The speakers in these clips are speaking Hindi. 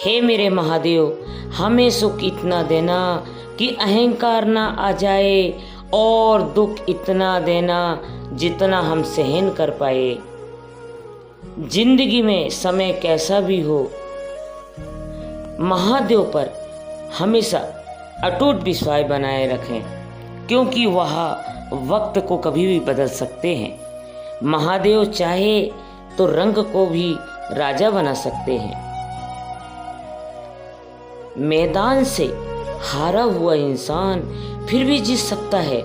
हे मेरे महादेव, हमें सुख इतना देना कि अहंकार ना आ जाए और दुख इतना देना जितना हम सहन कर पाए। जिंदगी में समय कैसा भी हो, महादेव पर हमेशा अटूट विश्वास बनाए रखें, क्योंकि वह वक्त को कभी भी बदल सकते हैं। महादेव चाहे तो रंग को भी राजा बना सकते हैं। मैदान से हारा हुआ इंसान फिर भी जीत सकता है,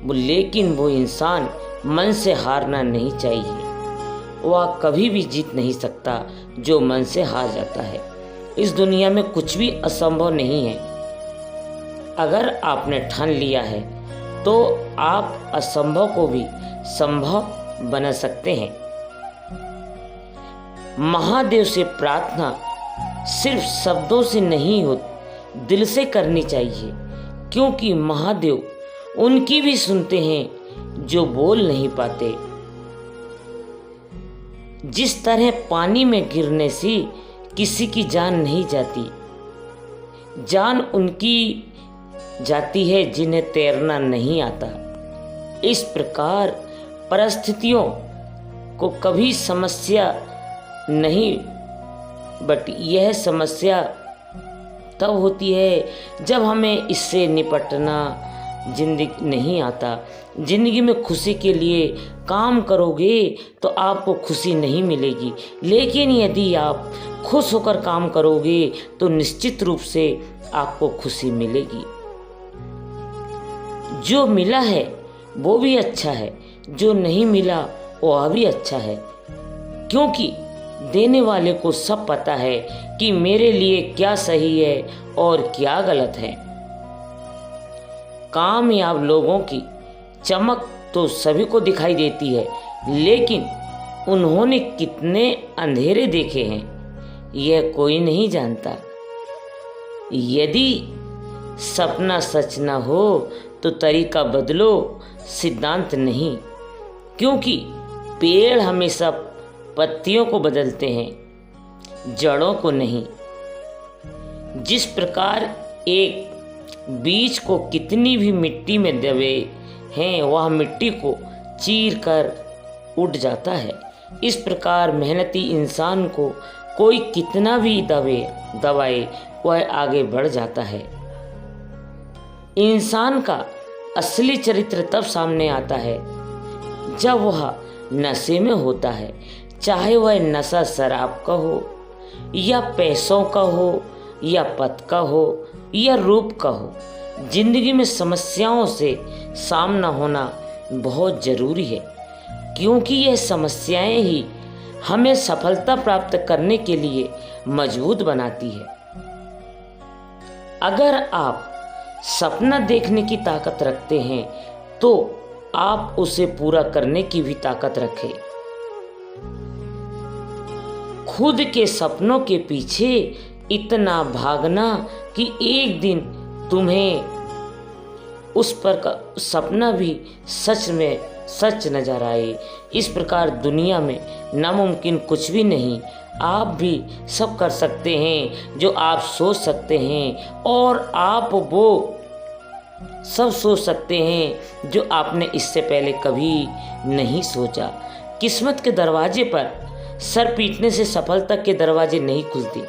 लेकिन वो इंसान मन से हारना नहीं चाहिए। वह कभी भी जीत नहीं सकता जो मन से हार जाता है। इस दुनिया में कुछ भी असंभव नहीं है। अगर आपने ठान लिया है तो आप असंभव को भी संभव बना सकते हैं। महादेव से प्रार्थना सिर्फ शब्दों से नहीं होती, दिल से करनी चाहिए, क्योंकि महादेव उनकी भी सुनते हैं जो बोल नहीं पाते। जिस तरह पानी में गिरने से किसी की जान नहीं जाती, जान उनकी जाती है जिन्हें तैरना नहीं आता। इस प्रकार परिस्थितियों को कभी समस्या नहीं, बट यह समस्या तब होती है जब हमें इससे निपटना जिंदगी नहीं आता। जिंदगी में खुशी के लिए काम करोगे तो आपको खुशी नहीं मिलेगी, लेकिन यदि आप खुश होकर काम करोगे तो निश्चित रूप से आपको खुशी मिलेगी। जो मिला है वो भी अच्छा है, जो नहीं मिला वह भी अच्छा है, क्योंकि देने वाले को सब पता है कि मेरे लिए क्या सही है और क्या गलत है। कामयाब लोगों की चमक तो सभी को दिखाई देती है, लेकिन उन्होंने कितने अंधेरे देखे हैं यह कोई नहीं जानता। यदि सपना सच ना हो तो तरीका बदलो, सिद्धांत नहीं, क्योंकि पेड़ हमेशा पत्तियों को बदलते हैं, जड़ों को नहीं। जिस प्रकार एक बीज को कितनी भी मिट्टी में दबे हैं वह मिट्टी को चीर कर उड़ जाता है, इस प्रकार मेहनती इंसान को कोई कितना भी दबाए वह आगे बढ़ जाता है। इंसान का असली चरित्र तब सामने आता है जब वह नशे में होता है, चाहे वह नशा शराब का हो या पैसों का हो या पद का हो या रूप का हो। जिंदगी में समस्याओं से सामना होना बहुत जरूरी है, क्योंकि यह समस्याएं ही हमें सफलता प्राप्त करने के लिए मजबूत बनाती है। अगर आप सपना देखने की ताकत रखते हैं तो आप उसे पूरा करने की भी ताकत रखें। खुद के सपनों के पीछे इतना भागना कि एक दिन तुम्हें उस पर का सपना भी सच में सच नजर आए। इस प्रकार दुनिया में नामुमकिन कुछ भी नहीं। आप भी सब कर सकते हैं जो आप सोच सकते हैं, और आप वो सब सोच सकते हैं जो आपने इससे पहले कभी नहीं सोचा। किस्मत के दरवाजे पर सर पीटने से सफलता के दरवाजे नहीं खुलते।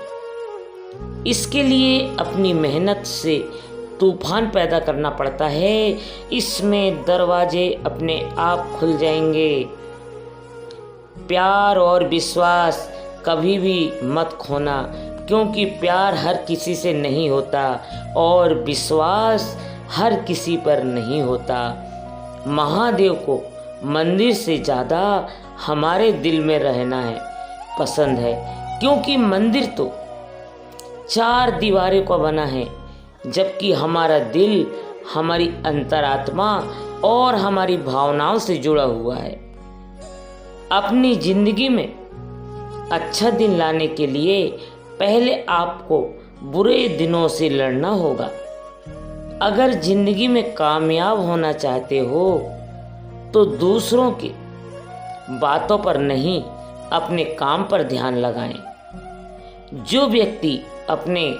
इसके लिए अपनी मेहनत से तूफान पैदा करना पड़ता है, इसमें दरवाजे अपने आप खुल जाएंगे। प्यार और विश्वास कभी भी मत खोना, क्योंकि प्यार हर किसी से नहीं होता और विश्वास हर किसी पर नहीं होता। महादेव को मंदिर से ज़्यादा हमारे दिल में रहना है पसंद है, क्योंकि मंदिर तो 4 दीवारों का बना है, जबकि हमारा दिल हमारी अंतरात्मा और हमारी भावनाओं से जुड़ा हुआ है। अपनी जिंदगी में अच्छा दिन लाने के लिए पहले आपको बुरे दिनों से लड़ना होगा। अगर जिंदगी में कामयाब होना चाहते हो तो दूसरों की बातों पर नहीं, अपने काम पर ध्यान लगाएं। जो व्यक्ति अपने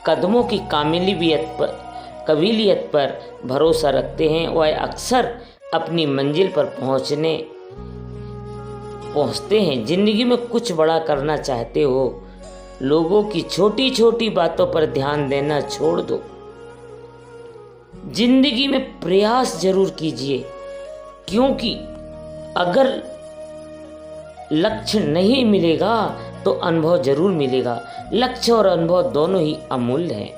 कदमों की काबिलियत पर भरोसा रखते हैं वह अक्सर अपनी मंजिल पर पहुंचते हैं। जिंदगी में कुछ बड़ा करना चाहते हो, लोगों की छोटी छोटी बातों पर ध्यान देना छोड़ दो। जिंदगी में प्रयास जरूर कीजिए, क्योंकि अगर लक्ष्य नहीं मिलेगा तो अनुभव जरूर मिलेगा। लक्ष्य और अनुभव दोनों ही अमूल्य हैं।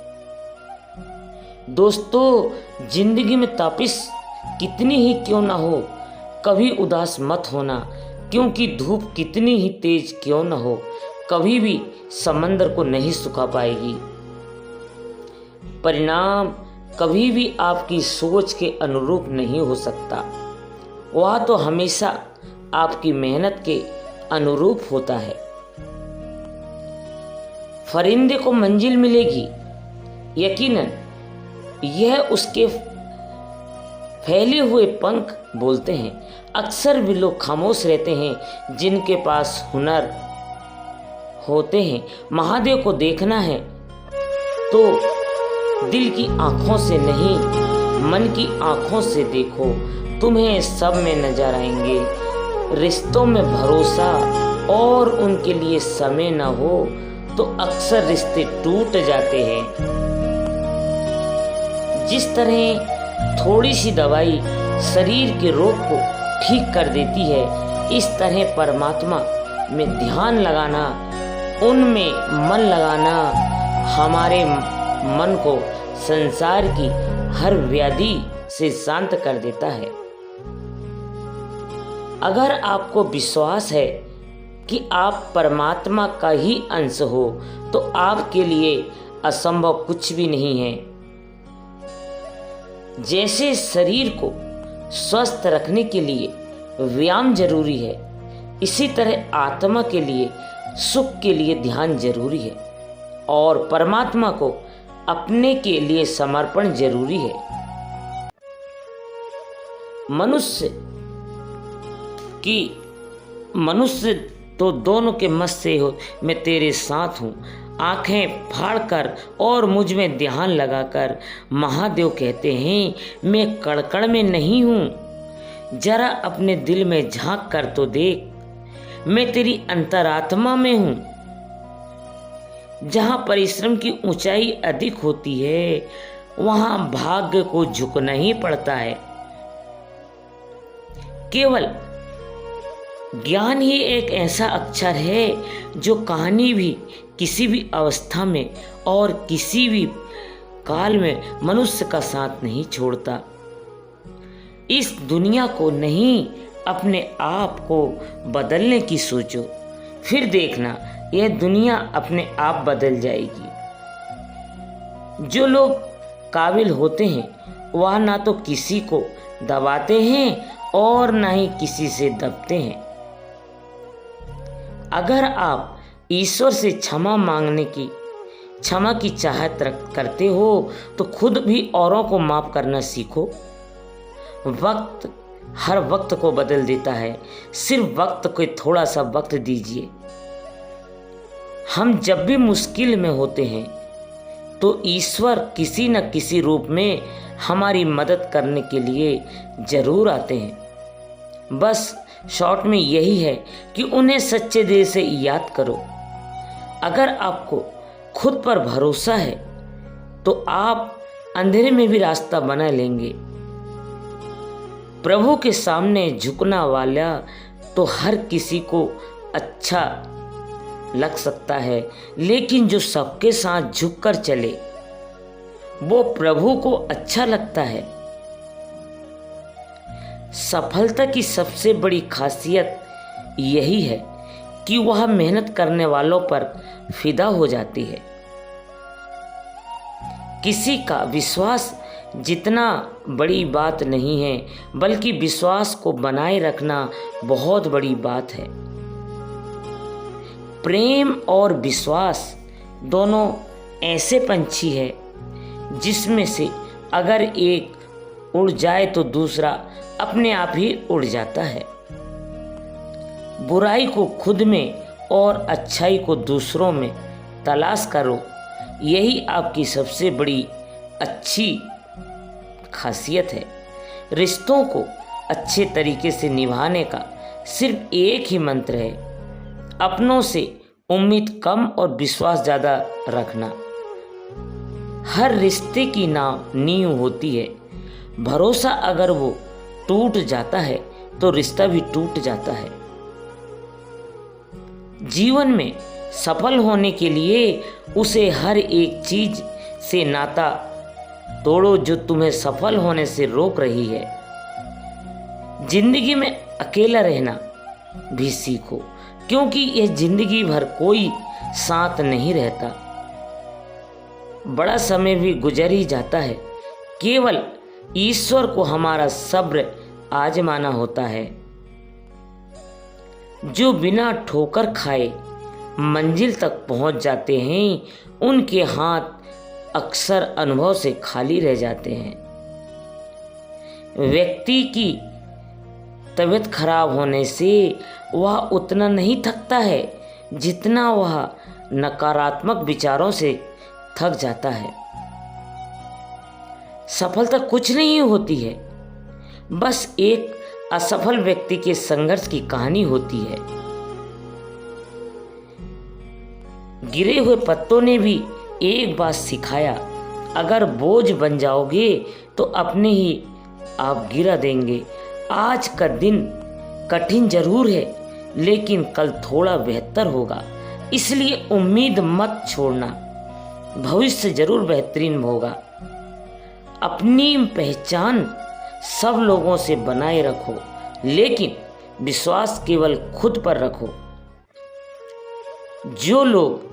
दोस्तों, जिंदगी में तापिश कितनी ही क्यों ना हो, कभी उदास मत होना, क्योंकि धूप कितनी ही तेज क्यों ना हो, कभी भी समंदर को नहीं सुखा पाएगी। परिणाम कभी भी आपकी सोच के अनुरूप नहीं हो सकता, वह तो हमेशा आपकी मेहनत के अनुरूप होता है। परिंदे को मंजिल मिलेगी, यकीनन यह उसके फैले हुए पंख बोलते हैं। अक्सर वे लोग खामोश रहते हैं जिनके पास हुनर होते हैं। महादेव को देखना है तो दिल की आंखों से नहीं, मन की आंखों से देखो, तुम्हें सब में नजर आएंगे। रिश्तों में भरोसा और उनके लिए समय न हो तो अक्सर रिश्ते टूट जाते हैं। जिस तरह थोड़ी सी दवाई शरीर के रोग को ठीक कर देती है, इस तरह परमात्मा में ध्यान लगाना, उनमें मन लगाना हमारे मन को संसार की हर व्याधि से शांत कर देता है। अगर आपको विश्वास है कि आप परमात्मा का ही अंश हो तो आपके लिए असंभव कुछ भी नहीं है। जैसे शरीर को स्वस्थ रखने के लिए व्यायाम जरूरी है, इसी तरह आत्मा के लिए सुख के लिए ध्यान जरूरी है और परमात्मा को अपने के लिए समर्पण जरूरी है। मनुष्य तो दोनों के मत से हो, मैं तेरे साथ हूँ। आंखें फाड़कर और मुझ में ध्यान लगाकर महादेव कहते हैं, मैं कड़कड़ में नहीं हूँ, जरा अपने दिल में झांक कर तो देख, मैं तेरी अंतरात्मा में हूँ। जहाँ परिश्रम की ऊंचाई अधिक होती है वहाँ भाग्य को झुकना ही पड़ता है। केवल ज्ञान ही एक ऐसा अक्षर है जो कहानी भी किसी भी अवस्था में और किसी भी काल में मनुष्य का साथ नहीं छोड़ता। इस दुनिया को नहीं, अपने आप को बदलने की सोचो, फिर देखना यह दुनिया अपने आप बदल जाएगी। जो लोग काबिल होते हैं वह ना तो किसी को दबाते हैं और ना ही किसी से दबते हैं। अगर आप ईश्वर से क्षमा की चाहत करते हो तो खुद भी औरों को माफ करना सीखो। वक्त हर वक्त को बदल देता है, सिर्फ वक्त को थोड़ा सा वक्त दीजिए। हम जब भी मुश्किल में होते हैं तो ईश्वर किसी न किसी रूप में हमारी मदद करने के लिए जरूर आते हैं। बस शॉर्ट में यही है कि उन्हें सच्चे दिल से याद करो। अगर आपको खुद पर भरोसा है तो आप अंधेरे में भी रास्ता बना लेंगे। प्रभु के सामने झुकना वाला तो हर किसी को अच्छा लग सकता है, लेकिन जो सबके साथ झुककर चले वो प्रभु को अच्छा लगता है। सफलता की सबसे बड़ी खासियत यही है कि वह मेहनत करने वालों पर फिदा हो जाती है। किसी का विश्वास जितना बड़ी बात नहीं है, बल्कि विश्वास को बनाए रखना बहुत बड़ी बात है। प्रेम और विश्वास दोनों ऐसे पंछी है जिसमें से अगर एक उड़ जाए तो दूसरा अपने आप ही उड़ जाता है। बुराई को खुद में और अच्छाई को दूसरों में तलाश करो। यही आपकी सबसे बड़ी अच्छी खासियत है। रिश्तों को अच्छे तरीके से निभाने का सिर्फ एक ही मंत्र है, अपनों से उम्मीद कम और विश्वास ज़्यादा रखना। हर रिश्ते की नींव होती है, भरोसा अगर वो टूट जाता है तो रिश्ता भी टूट जाता है। जीवन में सफल होने के लिए उसे हर एक चीज से नाता तोड़ो जो तुम्हें सफल होने से रोक रही है। जिंदगी में अकेला रहना भी सीखो, क्योंकि यह जिंदगी भर कोई साथ नहीं रहता। बड़ा समय भी गुजर ही जाता है, केवल ईश्वर को हमारा सब्र आजमाना होता है। जो बिना ठोकर खाए मंजिल तक पहुंच जाते हैं, उनके हाथ अक्सर अनुभव से खाली रह जाते हैं। व्यक्ति की तबीयत खराब होने से वह उतना नहीं थकता है जितना वह नकारात्मक विचारों से थक जाता है। सफलता कुछ नहीं होती है, बस एक असफल व्यक्ति के संघर्ष की कहानी होती है। गिरे हुए पत्तों ने भी एक बात सिखाया, अगर बोझ बन जाओगे तो अपने ही आप गिरा देंगे। आज का दिन कठिन जरूर है, लेकिन कल थोड़ा बेहतर होगा, इसलिए उम्मीद मत छोड़ना, भविष्य जरूर बेहतरीन होगा। अपनी पहचान सब लोगों से बनाए रखो, लेकिन विश्वास केवल खुद पर रखो। जो लोग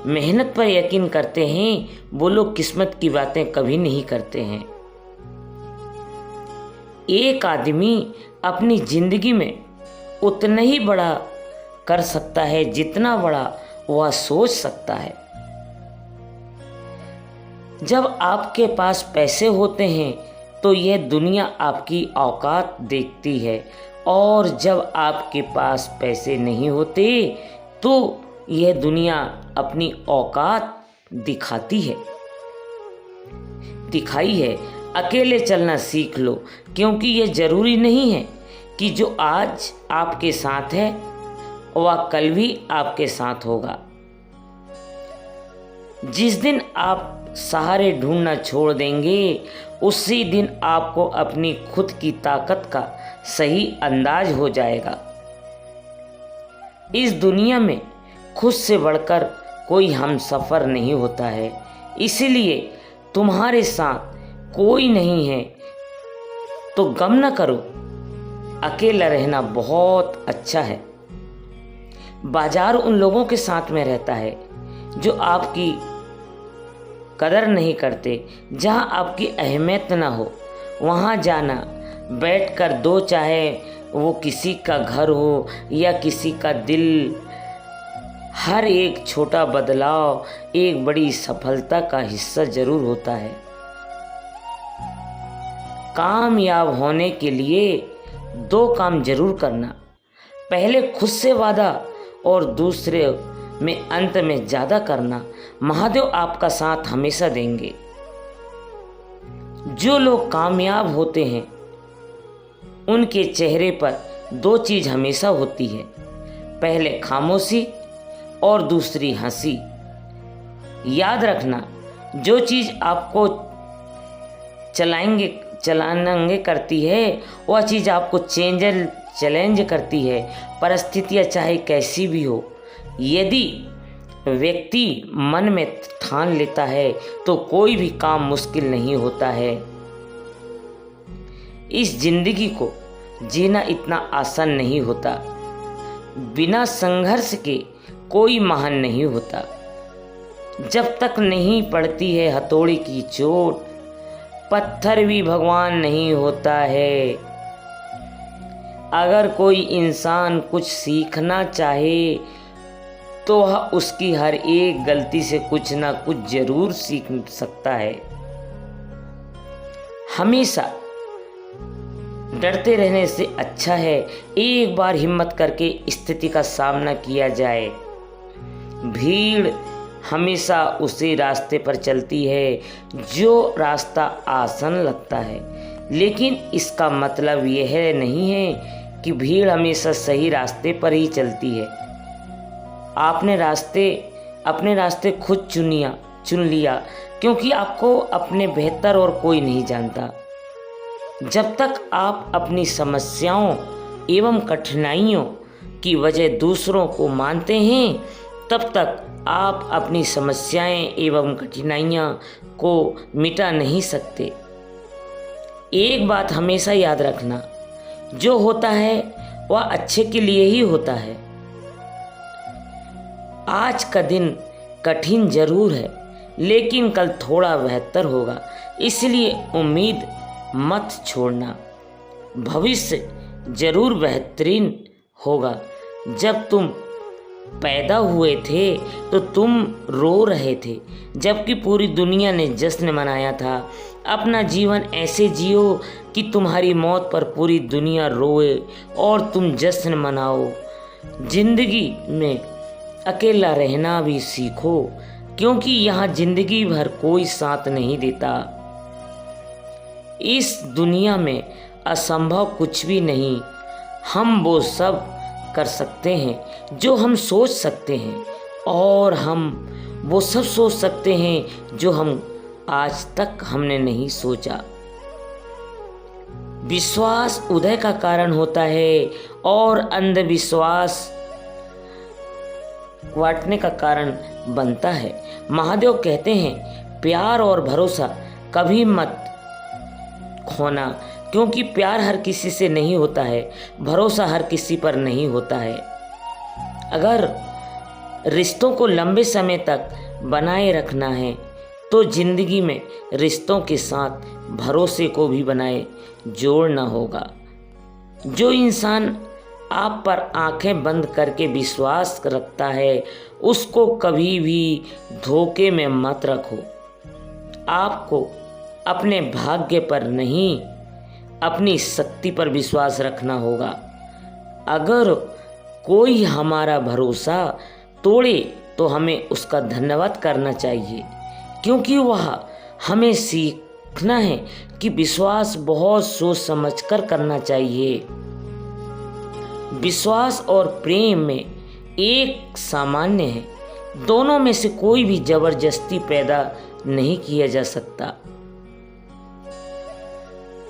मेहनत पर यकीन करते हैं, वो लोग किस्मत की बातें कभी नहीं करते हैं। एक आदमी अपनी जिंदगी में उतना ही बड़ा कर सकता है जितना बड़ा वह सोच सकता है। जब आपके पास पैसे होते हैं तो यह दुनिया आपकी औकात देखती है, और जब आपके पास पैसे नहीं होते तो यह दुनिया अपनी औकात दिखाई है। अकेले चलना सीख लो, क्योंकि यह जरूरी नहीं है कि जो आज आपके साथ है वह कल भी आपके साथ होगा। जिस दिन आप सहारे ढूंढना छोड़ देंगे, उसी दिन आपको अपनी खुद की ताकत का सही अंदाज हो जाएगा। इस दुनिया में खुद से बढ़कर कोई हमसफर नहीं होता है, इसलिए तुम्हारे साथ कोई नहीं है तो गम न करो। अकेला रहना बहुत अच्छा है। बाजार उन लोगों के साथ में रहता है जो आपकी कदर नहीं करते। जहाँ आपकी अहमियत ना हो वहाँ जाना, बैठकर दो, चाहे वो किसी का घर हो या किसी का दिल, हर एक छोटा बदलाव एक बड़ी सफलता का हिस्सा जरूर होता है। कामयाब होने के लिए दो काम जरूर करना, पहले खुद से वादा और दूसरे में अंत में ज्यादा करना। महादेव आपका साथ हमेशा देंगे। जो लोग कामयाब होते हैं उनके चेहरे पर दो चीज हमेशा होती है, पहले खामोशी और दूसरी हंसी। याद रखना, जो चीज आपको चलाएंगे करती है वह चीज आपको चैलेंज करती है। परिस्थितियां चाहे कैसी भी हो, यदि व्यक्ति मन में ठान लेता है तो कोई भी काम मुश्किल नहीं होता है। इस जिंदगी को जीना इतना आसान नहीं होता। बिना संघर्ष के कोई महान नहीं होता। जब तक नहीं पड़ती है हथौड़ी की चोट, पत्थर भी भगवान नहीं होता है। अगर कोई इंसान कुछ सीखना चाहे तो वह उसकी हर एक गलती से कुछ ना कुछ जरूर सीख सकता है। हमेशा डरते रहने से अच्छा है एक बार हिम्मत करके स्थिति का सामना किया जाए। भीड़ हमेशा उसी रास्ते पर चलती है जो रास्ता आसान लगता है, लेकिन इसका मतलब यह नहीं है कि भीड़ हमेशा सही रास्ते पर ही चलती है। आपने अपने रास्ते खुद चुन लिया, क्योंकि आपको अपने बेहतर और कोई नहीं जानता। जब तक आप अपनी समस्याओं एवं कठिनाइयों की वजह दूसरों को मानते हैं, तब तक आप अपनी समस्याएं एवं कठिनाइयां को मिटा नहीं सकते। एक बात हमेशा याद रखना, जो होता है वह अच्छे के लिए ही होता है। आज का दिन कठिन जरूर है, लेकिन कल थोड़ा बेहतर होगा, इसलिए उम्मीद मत छोड़ना। भविष्य जरूर बेहतरीन होगा। जब तुम पैदा हुए थे तो तुम रो रहे थे, जबकि पूरी दुनिया ने जश्न मनाया था। अपना जीवन ऐसे जियो कि तुम्हारी मौत पर पूरी दुनिया रोए और तुम जश्न मनाओ। जिंदगी में अकेला रहना भी सीखो, क्योंकि यहाँ जिंदगी भर कोई साथ नहीं देता। इस दुनिया में असंभव कुछ भी नहीं। हम वो सब कर सकते हैं जो हम सोच सकते हैं, और हम वो सब सोच सकते हैं जो हम आज तक हमने नहीं सोचा। विश्वास उदय का कारण होता है और अंधविश्वास वाटने का कारण बनता है। महादेव कहते हैं, प्यार और भरोसा कभी मत खोना, क्योंकि प्यार हर किसी से नहीं होता है, भरोसा हर किसी पर नहीं होता है। अगर रिश्तों को लंबे समय तक बनाए रखना है तो जिंदगी में रिश्तों के साथ भरोसे को भी बनाए जोड़ना होगा। जो इंसान आप पर आंखें बंद करके विश्वास रखता है, उसको कभी भी धोखे में मत रखो। आपको अपने भाग्य पर नहीं, अपनी शक्ति पर विश्वास रखना होगा। अगर कोई हमारा भरोसा तोड़े तो हमें उसका धन्यवाद करना चाहिए, क्योंकि वह हमें सीखना है कि विश्वास बहुत सोच समझकर करना चाहिए। विश्वास और प्रेम में एक सामान्य है, दोनों में से कोई भी जबरदस्ती पैदा नहीं किया जा सकता।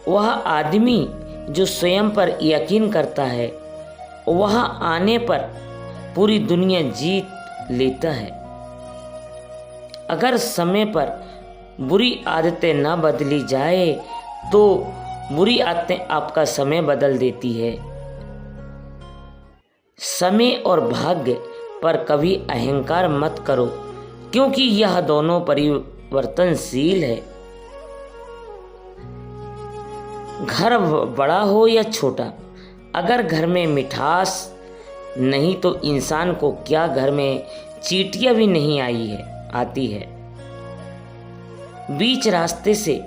वह आदमी जो स्वयं पर यकीन करता है, वह आने पर पूरी दुनिया जीत लेता है। अगर समय पर बुरी आदतें न बदली जाए तो बुरी आदतें आपका समय बदल देती है। समय और भाग्य पर कभी अहंकार मत करो, क्योंकि यह दोनों परिवर्तनशील है। घर बड़ा हो या छोटा, अगर घर में मिठास नहीं तो इंसान को क्या घर में चींटियां भी नहीं आती है। बीच रास्ते से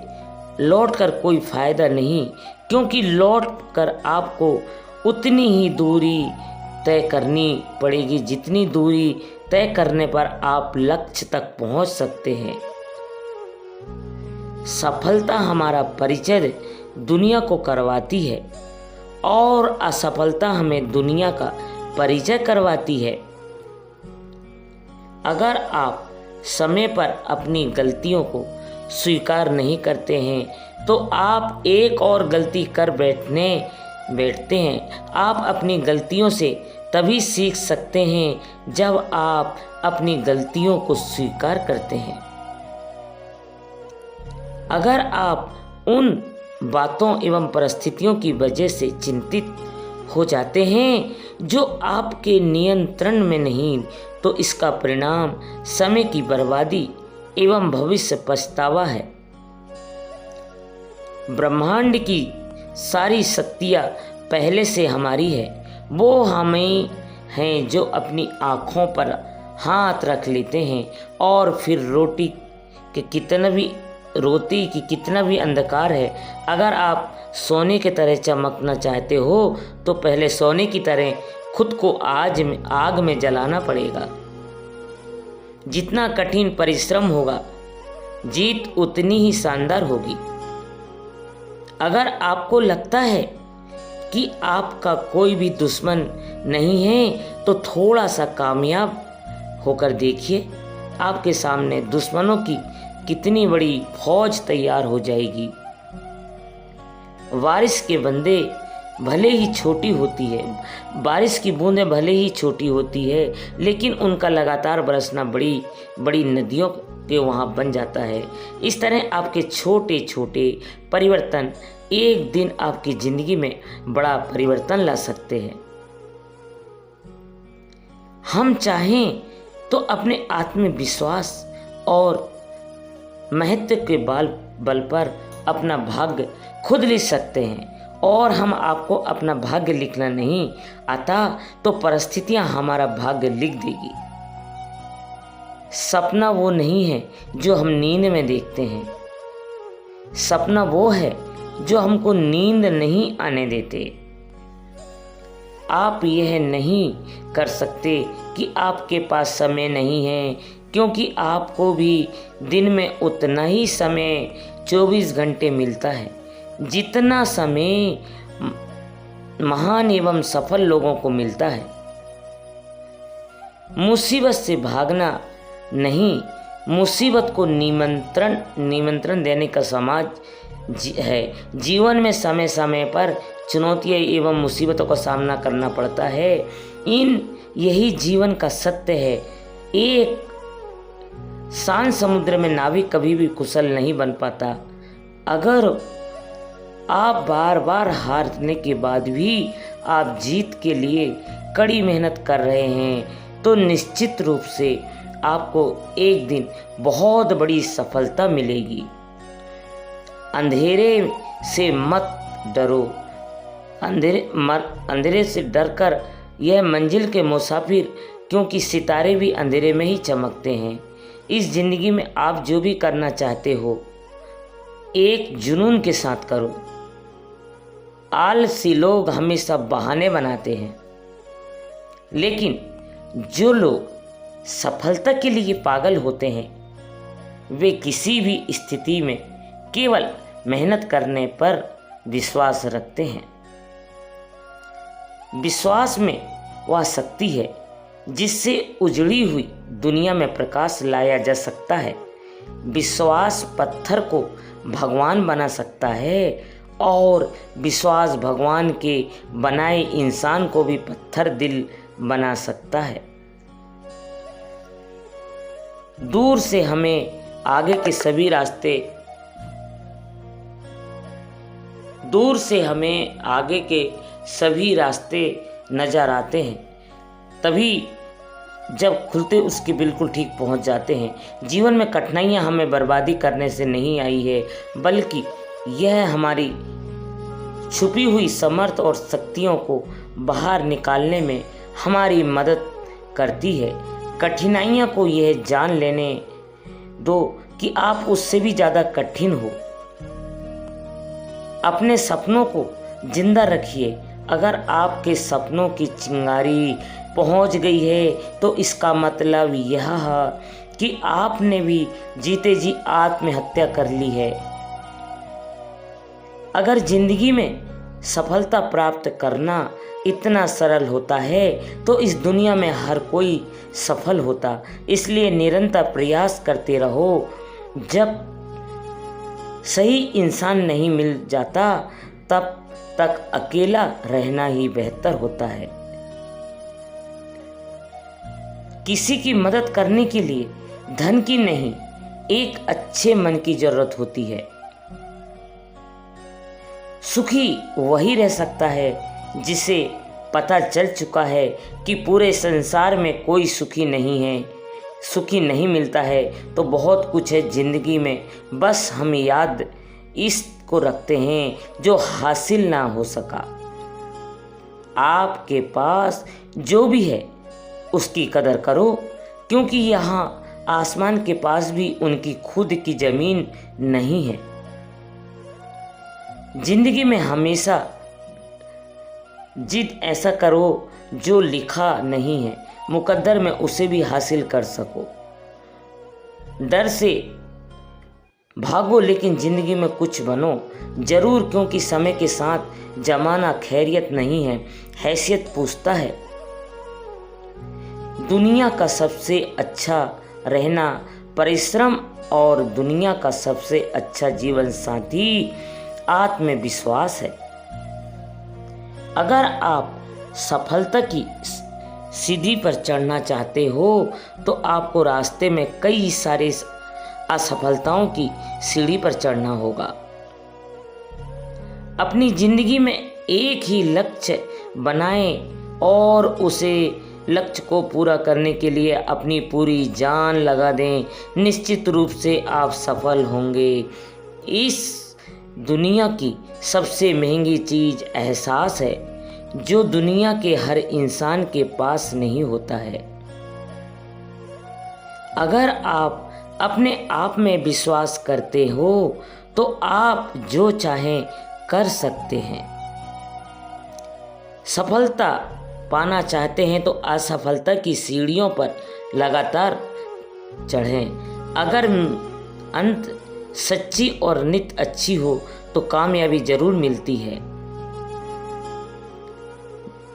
लौटकर कोई फायदा नहीं, क्योंकि लौटकर आपको उतनी ही दूरी तय करनी पड़ेगी जितनी दूरी तय करने पर आप लक्ष्य तक पहुंच सकते हैं। सफलता हमारा परिचय दुनिया को करवाती है और असफलता हमें दुनिया का परिचय करवाती है। अगर आप समय पर अपनी गलतियों को स्वीकार नहीं करते हैं तो आप एक और गलती कर बैठते हैं। आप अपनी गलतियों से तभी सीख सकते हैं जब आप अपनी गलतियों को स्वीकार करते हैं। अगर आप उन बातों एवं परिस्थितियों की वजह से चिंतित हो जाते हैं जो आपके नियंत्रण में नहीं, तो इसका परिणाम समय की बर्बादी एवं भविष्य पछतावा है। ब्रह्मांड की सारी शक्तियाँ पहले से हमारी है। वो हमें हैं जो अपनी आँखों पर हाथ रख लेते हैं और फिर रोती कि कितना भी अंधकार है। अगर आप सोने की तरह चमकना चाहते हो तो पहले सोने की तरह खुद को आग में जलाना पड़ेगा। जितना कठिन परिश्रम होगा, जीत उतनी ही शानदार होगी। अगर आपको लगता है कि आपका कोई भी दुश्मन नहीं है तो थोड़ा सा कामयाब होकर देखिए, आपके सामने दुश्मनों की कितनी बड़ी फौज तैयार हो जाएगी। बारिश के बूंदें भले ही छोटी होती है, बारिश की बूंदें भले ही छोटी होती है, लेकिन उनका लगातार बरसना बड़ी बड़ी नदियों के वहाँ बन जाता है। इस तरह आपके छोटे छोटे परिवर्तन एक दिन आपकी ज़िंदगी में बड़ा परिवर्तन ला सकते हैं। हम चाहें तो अपने आत्मविश्वास और महत्व के बल पर अपना भाग्य खुद लिख सकते हैं, और हम आपको अपना भाग्य लिखना नहीं आता तो परिस्थितियां हमारा भाग्य लिख देगी। सपना वो नहीं है जो हम नींद में देखते हैं, सपना वो है जो हमको नींद नहीं आने देते। आप यह नहीं कर सकते कि आपके पास समय नहीं है, क्योंकि आपको भी दिन में उतना ही समय 24 घंटे मिलता है जितना समय महान एवं सफल लोगों को मिलता है। मुसीबत से भागना नहीं, मुसीबत को निमंत्रण देने का समाज है। जीवन में समय समय पर चुनौतियाँ एवं मुसीबतों का सामना करना पड़ता है। यही जीवन का सत्य है। एक शांत समुद्र में नाविक कभी भी कुशल नहीं बन पाता। अगर आप बार बार हारने के बाद भी आप जीत के लिए कड़ी मेहनत कर रहे हैं तो निश्चित रूप से आपको एक दिन बहुत बड़ी सफलता मिलेगी। अंधेरे से मत डरो, अंधेरे से डरकर यह मंजिल के मुसाफिर, क्योंकि सितारे भी अंधेरे में ही चमकते हैं। इस जिंदगी में आप जो भी करना चाहते हो एक जुनून के साथ करो। आलसी लोग हमेशा बहाने बनाते हैं, लेकिन जो लोग सफलता के लिए पागल होते हैं वे किसी भी स्थिति में केवल मेहनत करने पर विश्वास रखते हैं। विश्वास में वह शक्ति है जिससे उजड़ी हुई दुनिया में प्रकाश लाया जा सकता है। विश्वास पत्थर को भगवान बना सकता है, और विश्वास भगवान के बनाए इंसान को भी पत्थर दिल बना सकता है। दूर से हमें आगे के सभी रास्ते नजर आते हैं, तभी जब खुलते उसके बिल्कुल ठीक पहुंच जाते हैं। जीवन में कठिनाइयां हमें बर्बादी करने से नहीं आई है, बल्कि यह हमारी छुपी हुई समर्थ और शक्तियों को बाहर निकालने में हमारी मदद करती है। कठिनाइयों को यह जान लेने दो कि आप उससे भी ज़्यादा कठिन हो। अपने सपनों को जिंदा रखिए। अगर आपके सपनों की चिंगारी पहुंच गई है तो इसका मतलब यह है कि आपने भी जीते जी आत्महत्या कर ली है। अगर जिंदगी में सफलता प्राप्त करना इतना सरल होता है तो इस दुनिया में हर कोई सफल होता। इसलिए निरंतर प्रयास करते रहो। जब सही इंसान नहीं मिल जाता तब तक अकेला रहना ही बेहतर होता है। किसी की मदद करने के लिए धन की नहीं, एक अच्छे मन की जरूरत होती है। सुखी वही रह सकता है जिसे पता चल चुका है कि पूरे संसार में कोई सुखी नहीं है। सुखी नहीं मिलता है तो बहुत कुछ है जिंदगी में, बस हम याद इसको रखते हैं जो हासिल ना हो सका। आपके पास जो भी है उसकी कदर करो, क्योंकि यहाँ आसमान के पास भी उनकी खुद की जमीन नहीं है। जिंदगी में हमेशा जिद ऐसा करो जो लिखा नहीं है, मुकद्दर में उसे भी हासिल कर सको। डर से भागो लेकिन ज़िंदगी में कुछ बनो ज़रूर, क्योंकि समय के साथ ज़माना खैरियत नहीं है, हैसियत पूछता है। दुनिया का सबसे अच्छा रहना परिश्रम और दुनिया का सबसे अच्छा जीवन साथी आत्मविश्वास है। अगर आप सफलता की सीढ़ी पर चढ़ना चाहते हो तो आपको रास्ते में कई सारे असफलताओं की सीढ़ी पर चढ़ना होगा। अपनी जिंदगी में एक ही लक्ष्य बनाएं और उसे लक्ष्य को पूरा करने के लिए अपनी पूरी जान लगा दें। निश्चित रूप से आप सफल होंगे। इस दुनिया की सबसे महंगी चीज़ एहसास है, जो दुनिया के हर इंसान के पास नहीं होता है। अगर आप अपने आप में विश्वास करते हो तो आप जो चाहें कर सकते हैं। सफलता पाना चाहते हैं तो असफलता की सीढ़ियों पर लगातार चढ़ें। अगर अंत सच्ची और नित अच्छी हो तो कामयाबी जरूर मिलती है।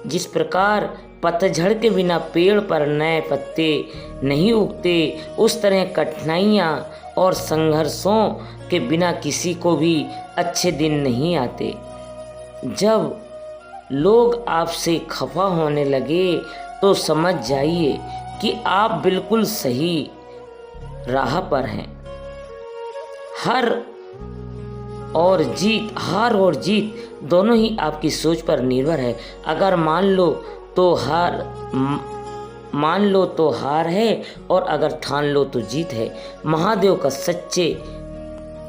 जिस प्रकार पतझड़ के बिना पेड़ पर नए पत्ते नहीं उगते, उस तरह कठिनाइयाँ और संघर्षों के बिना किसी को भी अच्छे दिन नहीं आते। जब लोग आपसे खफा होने लगे तो समझ जाइए कि आप बिल्कुल सही राह पर हैं। हार और जीत दोनों ही आपकी सोच पर निर्भर है। अगर मान लो तो हार है और अगर ठान लो तो जीत है। महादेव का सच्चे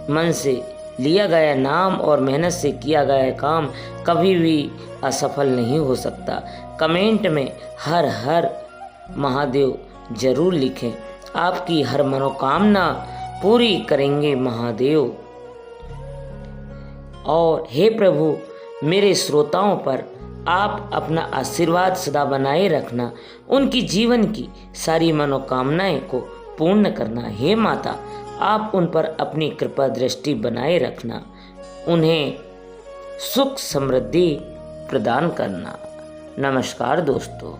मन से लिया गया नाम और मेहनत से किया गया काम कभी भी असफल नहीं हो सकता। कमेंट में हर हर महादेव जरूर लिखें। आपकी हर मनोकामना पूरी करेंगे महादेव। और हे प्रभु, मेरे श्रोताओं पर आप अपना आशीर्वाद सदा बनाए रखना, उनकी जीवन की सारी मनोकामनाएं को पूर्ण करना। हे माता, आप उन पर अपनी कृपा दृष्टि बनाए रखना, उन्हें सुख समृद्धि प्रदान करना। नमस्कार दोस्तों।